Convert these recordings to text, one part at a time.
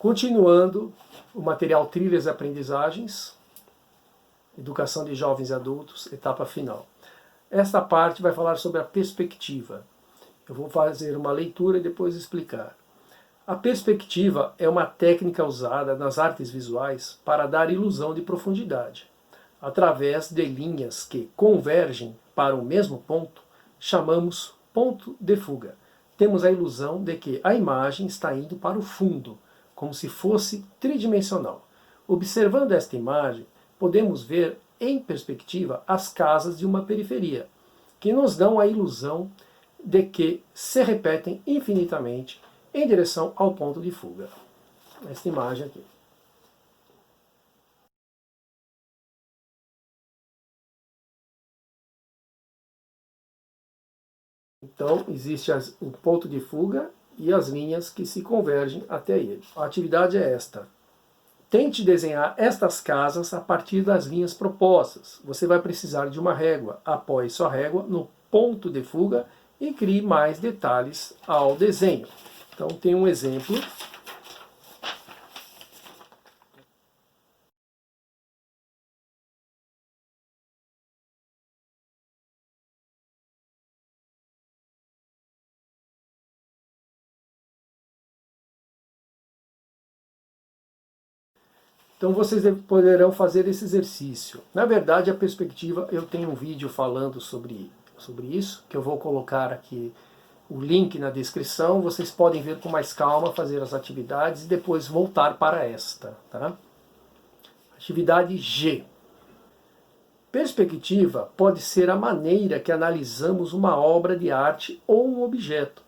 Continuando o material Trilhas e Aprendizagens, Educação de Jovens e Adultos, etapa final. Esta parte vai falar sobre a perspectiva. Eu vou fazer uma leitura e depois explicar. A perspectiva é uma técnica usada nas artes visuais para dar ilusão de profundidade. Através de linhas que convergem para o mesmo ponto, chamamos ponto de fuga. Temos a ilusão de que a imagem está indo para o fundo, como se fosse tridimensional. Observando esta imagem, podemos ver em perspectiva as casas de uma periferia, que nos dão a ilusão de que se repetem infinitamente em direção ao ponto de fuga. Esta imagem aqui. Então, existe o ponto de fuga e as linhas que se convergem até ele. A atividade é esta. Tente desenhar estas casas a partir das linhas propostas. Você vai precisar de uma régua. Apoie sua régua no ponto de fuga e crie mais detalhes ao desenho. Então tem um exemplo. Então vocês poderão fazer esse exercício. Na verdade, a perspectiva, eu tenho um vídeo falando sobre isso, que eu vou colocar aqui o link na descrição. Vocês podem ver com mais calma, fazer as atividades e depois voltar para esta. Tá? Atividade G. Perspectiva pode ser a maneira que analisamos uma obra de arte ou um objeto,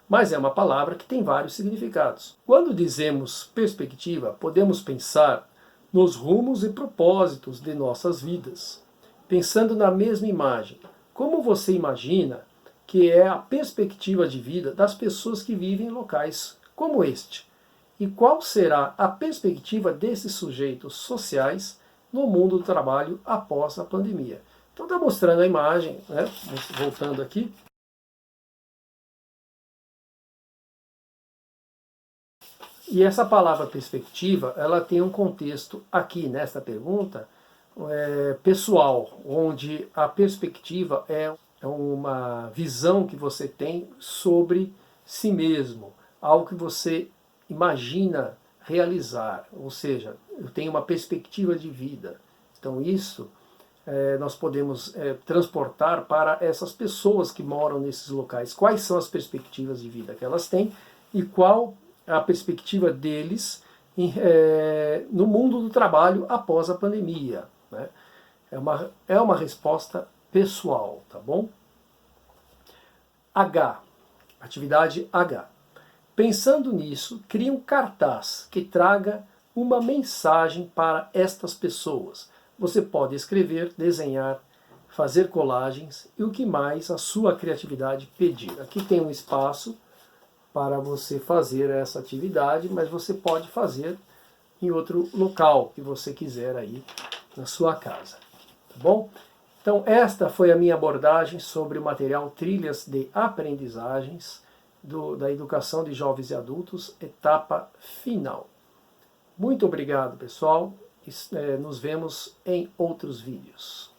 mas é uma palavra que tem vários significados. Quando dizemos perspectiva, podemos pensar nos rumos e propósitos de nossas vidas. Pensando na mesma imagem, como você imagina que é a perspectiva de vida das pessoas que vivem em locais como este? E qual será a perspectiva desses sujeitos sociais no mundo do trabalho após a pandemia? Então está mostrando a imagem, né? Voltando aqui. E essa palavra perspectiva, ela tem um contexto aqui nesta pergunta pessoal, onde a perspectiva é uma visão que você tem sobre si mesmo, algo que você imagina realizar, ou seja, eu tenho uma perspectiva de vida. Então isso nós podemos transportar para essas pessoas que moram nesses locais. Quais são as perspectivas de vida que elas têm e qual a perspectiva deles no mundo do trabalho após a pandemia. Né? É uma resposta pessoal, tá bom? H. Atividade H. Pensando nisso, crie um cartaz que traga uma mensagem para estas pessoas. Você pode escrever, desenhar, fazer colagens e o que mais a sua criatividade pedir. Aqui tem um espaço para você fazer essa atividade, mas você pode fazer em outro local que você quiser aí na sua casa, tá bom? Então esta foi a minha abordagem sobre o material Trilhas de Aprendizagens da Educação de Jovens e Adultos, etapa final. Muito obrigado, pessoal. Nos vemos em outros vídeos.